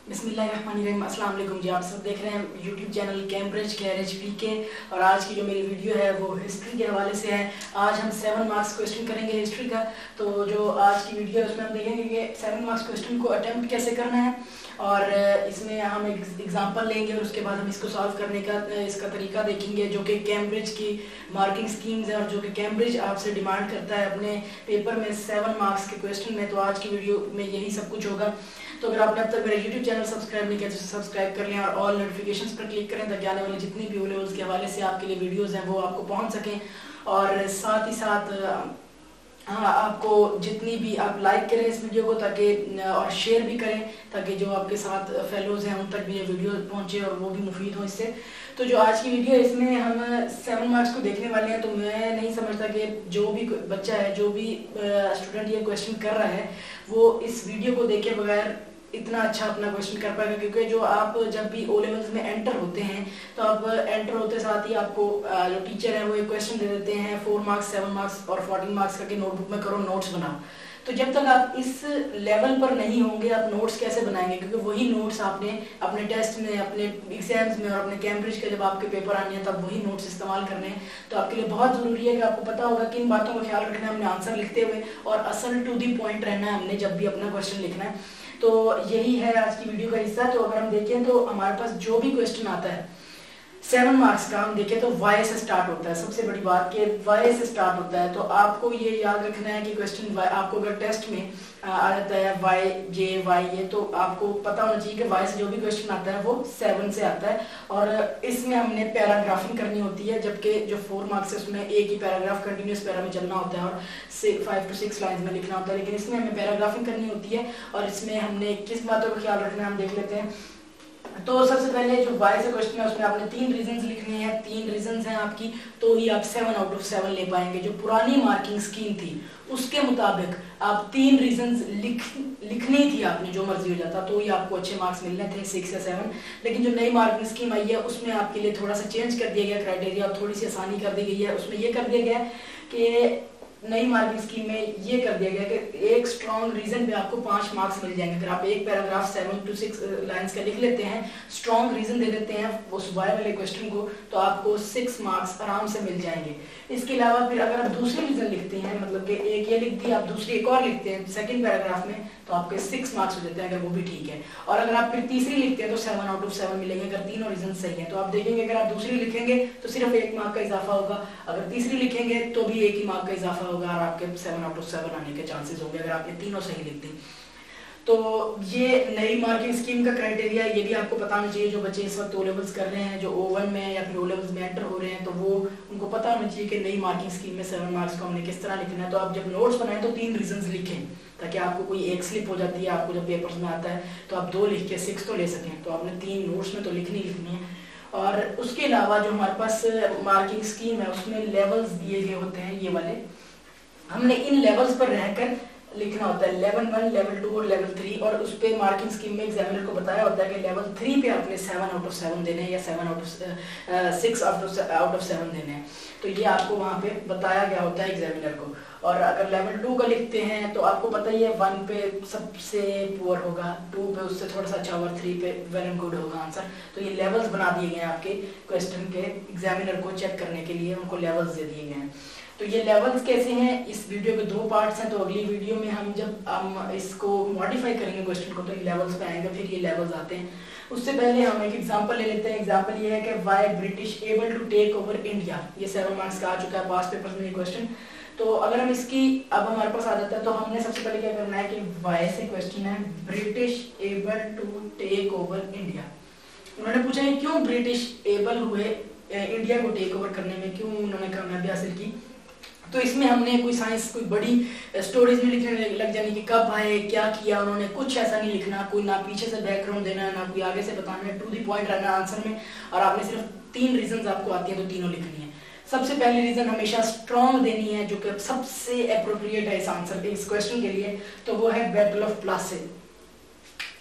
बिस्मिल्लाहिर्रहमानिर्रहीम। अस्सलाम वालेकुम जी। आप सब देख रहे हैं यूट्यूब चैनल कैम्ब्रिज KRHPK और आज की जो मेरी वीडियो है वो हिस्ट्री के हवाले से है। आज हम 7 मार्क्स क्वेश्चन करेंगे हिस्ट्री का। तो जो आज की वीडियो है उसमें हम देखेंगे कि 7 मार्क्स क्वेश्चन को अटेम्प्ट कैसे करना है और इसमें हम एक एग्जांपल लेंगे और उसके बाद हम इसको सॉल्व करने का इसका तरीका देखेंगे, जो कि कैम्ब्रिज की मार्किंग स्कीम्स है और जो कि कैम्ब्रिज आपसे डिमांड करता है अपने पेपर में 7 मार्क्स के क्वेश्चन में। तो आज की वीडियो में यही सब कुछ होगा। तो अगर आपने अब तक मेरा यूट्यूब चैनल सब्सक्राइब नहीं किया तो सब्सक्राइब कर लें और ऑल नोटिफिकेशंस पर क्लिक करें ताकि आने वाली जितनी भी ओ लेवल्स के हवाले से आपके लिए वीडियोस हैं वो आपको पहुंच सकें। और साथ ही साथ आपको जितनी भी आप लाइक करें इस वीडियो को ताकि और शेयर भी करें ताकि जो आपके साथ फेलोज हैं उन तक भी ये वीडियो पहुंचे और वो भी मुफीद हो इससे। तो जो आज की वीडियो है इसमें हम 7 मार्क्स को देखने वाले हैं। तो मैं नहीं समझता कि जो भी बच्चा है, जो भी स्टूडेंट ये क्वेश्चन कर रहा है वो इस वीडियो को देखे बगैर इतना अच्छा अपना क्वेश्चन कर पाएगा, क्योंकि जो आप जब भी ओ लेवल्स में एंटर होते हैं तो आप एंटर होते साथ ही आपको जो टीचर है वो एक क्वेश्चन दे देते हैं 4 मार्क्स 7 मार्क्स और 14 मार्क्स का कि नोटबुक में करो, नोट्स बनाओ। तो जब तक आप इस लेवल पर नहीं होंगे आप नोट्स कैसे बनाएंगे, क्योंकि वही नोट्स आपने अपने टेस्ट में, अपने एग्जाम्स में और अपने कैम्ब्रिज के जब आपके पेपर आने हैं तब वही नोट्स इस्तेमाल करने हैं। तो आपके लिए बहुत ज़रूरी है कि आपको पता होगा किन बातों का ख्याल रखना है हमने आंसर लिखते हुए और असल टू दी पॉइंट रहना है हमने जब भी अपना क्वेश्चन लिखना है। तो यही है आज की वीडियो का हिस्सा। तो अगर हम देखें तो हमारे पास जो भी क्वेश्चन आता है 7 मार्क्स का, हम देखें तो वाई से स्टार्ट होता है। सबसे बड़ी बात कि वाई से स्टार्ट होता है। तो आपको ये याद रखना है कि क्वेश्चन आपको अगर टेस्ट में आ जाता है वाई जे वाई ये, तो आपको पता होना चाहिए कि वाई से जो भी क्वेश्चन आता है वो 7 से आता है और इसमें हमने पैराग्राफिंग करनी होती है, जबकि जो 4 मार्क्स है उसमें एक ही पैराग्राफ कंटिन्यूस पैरा में चलना होता है और 5 से 6 लाइंस में लिखना होता है, लेकिन इसमें हमें पैराग्राफिंग करनी होती है। और इसमें हमने किस बातों का ख्याल रखना है हम देख लेते हैं। तो सबसे पहले जो वाई से क्वेश्चन है उसमें आपने 3 रीजंस लिखने हैं। 3 रीजंस हैं आपकी, तो ही आप 7 आउट ऑफ 7 ले पाएंगे। जो पुरानी मार्किंग स्कीम थी उसके मुताबिक आप 3 रीजंस लिखनी थी आपने, जो मर्जी हो जाता तो ही आपको अच्छे मार्क्स मिलने थे 6 या 7। लेकिन जो नई मार्किंग स्कीम आई है उसमें आपके लिए थोड़ा सा चेंज कर दिया गया क्राइटेरिया और थोड़ी सी आसानी कर दी गई है। उसमें ये कर दिया गया कि नई मार्किंग स्कीम में ये कर दिया गया कि एक स्ट्रॉन्ग रीजन पे आपको 5 मार्क्स मिल जाएंगे। अगर आप एक पैराग्राफ 7 to 6 लाइंस का लिख लेते हैं, स्ट्रॉन्ग रीजन दे देते हैं उस वाई वाले क्वेश्चन को, तो आपको 6 मार्क्स आराम से मिल जाएंगे। इसके अलावा फिर अगर आप दूसरी रीजन लिखते हैं, मतलब कि एक ये लिख दी आप दूसरी एक और लिखते हैं सेकंड पैराग्राफ में, तो आपके 6 मार्क्स हो जाते हैं अगर वो भी ठीक है। और अगर आप फिर तीसरी लिखते हैं तो 7 आउट ऑफ 7 मिलेंगे अगर तीनों रीजन सही है। तो आप देखेंगे अगर आप दूसरी लिखेंगे तो सिर्फ 1 मार्क का इजाफा होगा, अगर तीसरी लिखेंगे तो भी 1 ही मार्क का इजाफा होगा और आपके 7 आउट ऑफ 7 आने के चांसेस होंगे अगर आप ये तीनों सही लिखते हैं। तो ये नई मार्किंग स्कीम का क्राइटेरिया ये भी आपको पता होना चाहिए। जो बच्चे इस वक्त ओ लेवल्स कर रहे हैं, जो O1 में या फिर ओ लेवल्स में एंटर हो रहे हैं, तो वो उनको पता होना चाहिए कि नई मार्किंग स्कीम में 7 मार्क्स को हमने किस तरह लिखना है। तो आप जब नोट्स बनाएं तो 3 रीजंस लिखें ताकि आपको कोई एक स्लिप हो जाती है, आपको जब पेपर्स में आता है तो आप 2 लिख के 6 तो ले सकें। तो आपने 3 नोट्स में तो लिखनी है। और उसके अलावा जो हमारे पास मार्किंग स्कीम है उसमें लेवल्स दिए गए होते हैं, ये वाले हमने इन लेवल्स पर रहकर लिखना होता है, लेवल 1, लेवल 2 और लेवल 3। और उस पे मार्किंग स्कीम में एग्जामिनर को बताया होता है कि लेवल 3 पे आपने 7 आउट ऑफ 7 देने हैं या 6 आउट ऑफ 7 देने हैं। तो ये आपको वहाँ पे बताया गया होता है एग्जामिनर को। और अगर लेवल 2 का लिखते हैं तो आपको पता ही है 1 पे सबसे पुअर होगा, 2 पे उससे थोड़ा सा अच्छा होगा, 3 पे वेल एंड गुड होगा आंसर। तो ये लेवल्स बना दिए गए हैं आपके क्वेश्चन के एग्जामिनर को चेक करने के लिए, उनको लेवल्स दे दिए गए हैं। तो ये लेवल्स कैसे हैं, इस वीडियो के 2 पार्ट्स हैं। तो अगली वीडियो में हम जब हम इसको मॉडिफाई करेंगे क्वेश्चन को तो ये लेवल्स पे आएंगे, फिर ये लेवल्स आते हैं। उससे पहले हम एक एग्जांपल ले लेते हैं। एग्जांपल ये है कि why British able to take over India. ये 7 मार्क्स का आ चुका है पास पेपर्स में ये क्वेश्चन। तो अगर हम इसकी अब हमारे पास आ जाता है तो हमने सबसे पहले क्या करना है कि व्हाई से क्वेश्चन है British able to take over India. उन्होंने पूछा है क्यों ब्रिटिश एबल हुए इंडिया को टेक ओवर करने में, क्यों उन्होंने कामयाबी हासिल की। तो इसमें हमने कोई साइंस कोई बड़ी स्टोरीज में लिखने लग जाने कि कब आए, क्या किया उन्होंने, कुछ ऐसा नहीं लिखना, कोई ना पीछे से बैकग्राउंड देना ना कोई आगे से बताना है, टू दी पॉइंट रहना आंसर में। और आपने सिर्फ 3 रीजंस आपको आती है तो तीनों लिखनी है। सबसे पहली रीजन हमेशा स्ट्रॉन्ग देनी है जो कि सबसे अप्रोप्रिएट है इस आंसर के, इस क्वेश्चन के लिए, तो वो है battle of Plassey.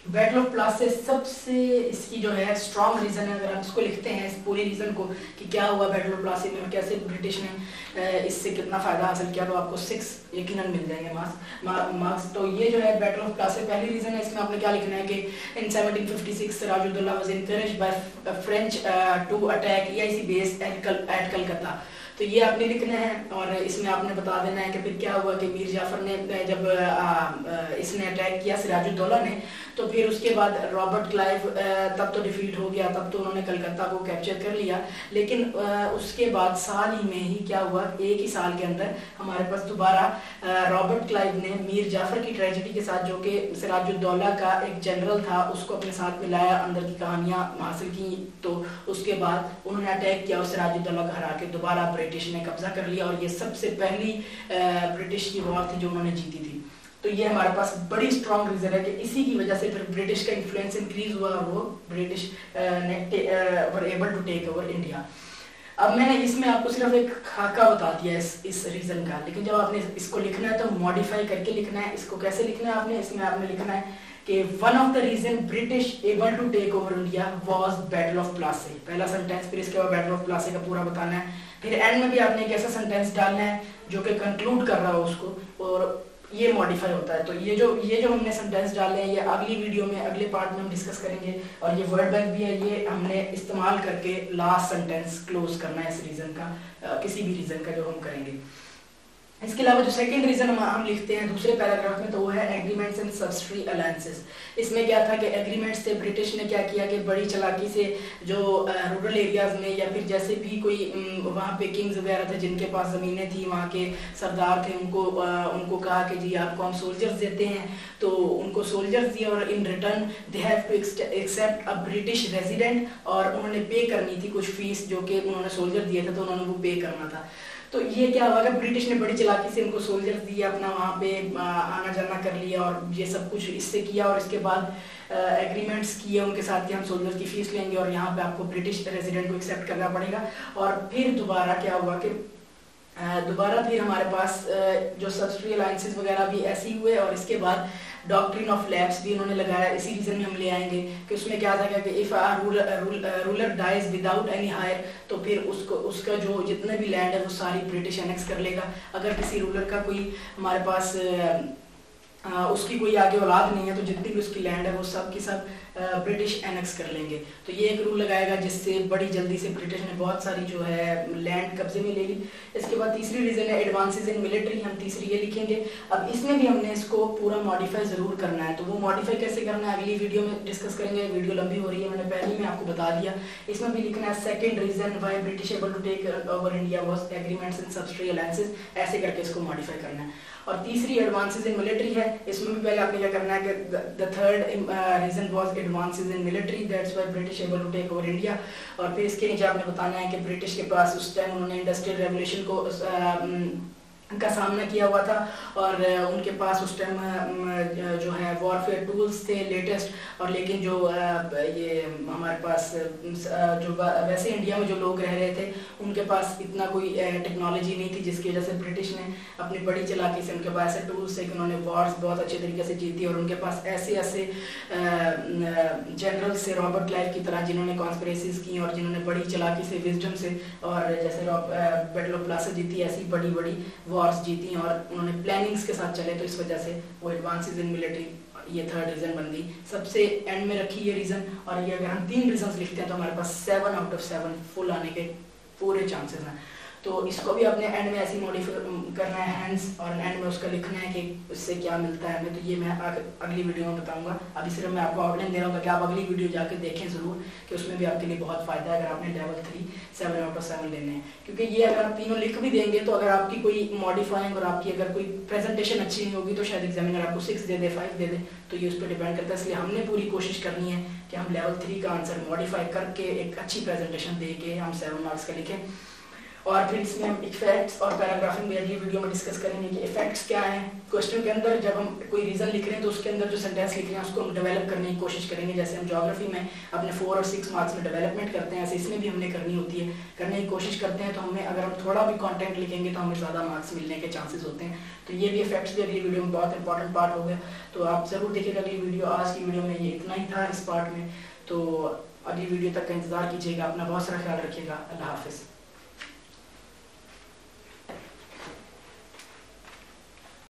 Battle of Plassey से सबसे इसकी जो है स्ट्रॉन्ग रीज़न है, अगर आप इसको लिखते हैं इस पूरे रीज़न को कि क्या हुआ बैटल ऑफ प्लासी में और कैसे ब्रिटिश ने इससे कितना फ़ायदा हासिल किया, तो आपको 6 यकीनन मिल जाएंगे मार्क्स। तो ये जो है बैटल ऑफ प्लासी पहली रीज़न है। इसमें आपने क्या लिखना है कि in 1756 Sirajuddaula was encouraged by French to attack EIC base at Calcutta. तो ये आपने लिखना है और इसमें आपने बता देना है कि फिर क्या हुआ कि मीर जाफर ने जब इसने अटैक किया सिराजुद्दौला ने, तो फिर उसके बाद रॉबर्ट क्लाइव तब तो डिफीट हो गया, तब तो उन्होंने कलकत्ता को कैप्चर कर लिया। लेकिन उसके बाद साल ही में ही क्या हुआ, एक ही साल के अंदर हमारे पास दोबारा रॉबर्ट क्लाइव ने मीर जाफर की ट्रेजेडी के साथ, जो कि सिराजुद्दौला का एक जनरल था, उसको अपने साथ मिलाया, अंदर की कहानियाँ हासिल की। तो उसके बाद उन्होंने अटैक किया और सिराजुद्दौला को हरा के दोबारा ब्रिटिश ने कब्जा कर लिया और ये सबसे पहली ब्रिटिश की वॉर थी जो उन्होंने जीती थी। तो ये हमारे पास बड़ी स्ट्रॉन्ग रीजन है कि इसी की वजह से फिर ब्रिटिश का इन्फ्लुएंस इंक्रीज हुआ और वो British were able to take over India. अब मैंने इसमें आपको सिर्फ एक खाका बता दिया इस रीजन का, लेकिन जब आपने इसको लिखना है तो मॉडिफाई करके लिखना है। इसको कैसे लिखना है आपने, इसमें आपने लिखना है कि one of the reason British able to take over India was battle of Plassey, पहला सेंटेंस, फिर इसके बाद बैटल ऑफ प्लासी का पूरा बताना है, फिर एंड में भी आपने एक ऐसा सेंटेंस डालना है जो कि कंक्लूड कर रहा हो उसको, और ये मॉडिफाई होता है। तो ये जो हमने सेंटेंस डाले हैं ये अगली वीडियो में अगले पार्ट में हम डिस्कस करेंगे, और ये वर्ड बैंक भी है, ये हमने इस्तेमाल करके लास्ट सेंटेंस क्लोज करना है इस रीजन का, किसी भी रीजन का जो हम करेंगे। इसके अलावा जो सेकंड रीजन हम लिखते हैं दूसरे पैराग्राफ में, तो वो है एग्रीमेंट्स एंड सब्सिडी अलायंसेस। इसमें क्या था कि एग्रीमेंट्स थे, ब्रिटिश ने क्या किया कि बड़ी चालाकी से जो रूरल एरियाज में या फिर जैसे भी कोई वहाँ पे किंग्स वगैरह थे जिनके पास ज़मीनें थी, वहाँ के सरदार थे, उनको कहा कि जी आपको हम सोल्जर्स देते हैं, तो उनको सोल्जर्स दिया और in return they have to accept a British resident, और उन्होंने पे करनी थी कुछ फीस जो कि उन्होंने सोल्जर दिए थे तो उन्होंने वो पे करना था। तो ये क्या हुआ कि ब्रिटिश ने बड़ी चालाकी से उनको सोल्जर्स दिया, अपना वहाँ पे आना जाना कर लिया और ये सब कुछ इससे किया, और इसके बाद एग्रीमेंट्स किए उनके साथ कि हम सोल्जर्स की फीस लेंगे और यहाँ पे आपको ब्रिटिश रेजिडेंट को एक्सेप्ट करना पड़ेगा। और फिर दोबारा क्या हुआ कि फिर हमारे पास जो सब्सिडी अलायंसेस वगैरह भी ऐसे ही हुए, और इसके बाद डॉक्ट्रिन ऑफ लैप्स भी उन्होंने लगाया। इसी रीजन में हम ले आएंगे कि उसमें क्या था कि if ruler dies without any heir, तो फिर उसका जो जितने भी लैंड है वो सारी ब्रिटिश एनेक्स कर लेगा। अगर किसी रूलर का कोई हमारे पास उसकी कोई आगे औलाद नहीं है तो जितनी भी उसकी लैंड है वो सब की सब ब्रिटिश एनेक्स कर लेंगे। तो ये एक रूल लगाएगा जिससे बड़ी जल्दी से ब्रिटिश ने बहुत सारी जो है लैंड कब्जे में ले ली। इसके बाद तीसरी रीजन है एडवांसेस इन मिलिट्री, हम तीसरी ये लिखेंगे। अब इसमें भी हमने इसको पूरा मॉडिफाई ज़रूर करना है, तो वो मॉडिफाई कैसे करना है अगली वीडियो में डिस्कस करेंगे। वीडियो लंबी हो रही है, मैंने पहले ही आपको बता दिया। इसमें भी लिखना है second reason why British able to take over India was agreements and subsidiary alliances, ऐसे करके इसको मॉडिफाई करना है। और तीसरी एडवांसेस इन मिलिट्री है, इसमें भी पहले आपने क्या करना है कि the third reason was advances in military, that's why British able to take over India. और फिर इसके नीचे आपने बताना है कि ब्रिटिश के पास उस टाइम उन्होंने इंडस्ट्रियल रेवोल्यूशन को का सामना किया हुआ था और उनके पास उस टाइम जो है वॉरफेयर टूल्स थे लेटेस्ट, और लेकिन जो ये हमारे पास जो वैसे इंडिया में जो लोग रह रहे थे उनके पास इतना कोई टेक्नोलॉजी नहीं थी, जिसकी वजह से ब्रिटिश ने अपनी बड़ी चालाकी से उनके पास ऐसे टूल्स थे कि उन्होंने वॉर्स बहुत अच्छे तरीके से जीती, और उनके पास ऐसे ऐसे जनरल से रॉबर्ट क्लाइव की तरह जिन्होंने कॉन्स्पिरेसीज की और जिन्होंने बड़ी चालाकी से विजडम से और जैसे बैटल ऑफ प्लासी जीती, ऐसी बड़ी बड़ी वॉर्स जीती और उन्होंने प्लानिंग्स के साथ चले, तो इस वजह से वो एडवांसेस इन मिलिट्री ये थर्ड रीजन बन गई। सबसे एंड में रखी ये रीजन, और ये अगर हम 3 रीजंस लिखते हैं तो हमारे पास 7 आउट ऑफ 7 फुल आने के पूरे चांसेस हैं। तो इसको भी अपने एंड में ऐसी मॉडिफाई करना है हैंड्स, और एंड में उसका लिखना है कि उससे क्या मिलता है हमें, तो ये मैं अगली वीडियो में बताऊंगा। अभी सिर्फ मैं आपको आउटलाइन दे रहा हूँ कि आप अगली वीडियो जाकर देखें ज़रूर, कि उसमें भी आपके लिए बहुत फ़ायदा है अगर आपने लेवल 3 7 आउट ऑफ 7 लेने हैं। क्योंकि ये अगर आप तीनों लिख भी देंगे तो अगर आपकी कोई मॉडिफाइंग और आपकी अगर कोई प्रेजेंटेशन अच्छी नहीं होगी तो शायद एग्जामिनर आपको 6 दे दे, 5 दे दे, तो ये उस पर डिपेंड करता है। इसलिए हमने पूरी कोशिश करनी है कि हम लेवल 3 का आंसर मॉडिफाई करके एक अच्छी प्रेजेंटेशन दे के हम 7 मार्क्स का लिखें। और फिर इसमें हम इफेक्ट्स और पैराग्राफिंग भी अगली वीडियो में डिस्कस करेंगे कि इफेक्ट्स क्या हैं। क्वेश्चन के अंदर जब हम कोई रीजन लिख रहे हैं तो उसके अंदर जो सेंटेंस लिख रहे हैं उसको हम डेवलप करने की कोशिश करेंगे, जैसे हम ज्योग्राफी में अपने 4 और 6 मार्क्स में डेवलपमेंट करते हैं, ऐसे इसमें भी हमने करनी होती है, करने की कोशिश करते हैं। तो हमें अगर हम थोड़ा भी कंटेंट लिखेंगे तो हमें ज़्यादा मार्क्स मिलने के चांसेस होते हैं। तो ये भी इफेक्ट्स भी अगली वीडियो में बहुत इंपॉर्टेंट पार्ट हो गया, तो आप ज़रूर देखिएगा अगली वीडियो। आज की वीडियो में ये इतना ही था इस पार्ट में, तो अगली वीडियो तक का इंतज़ार कीजिएगा। अपना बहुत सारा ख्याल रखिएगा। अल्लाह हाफिज़।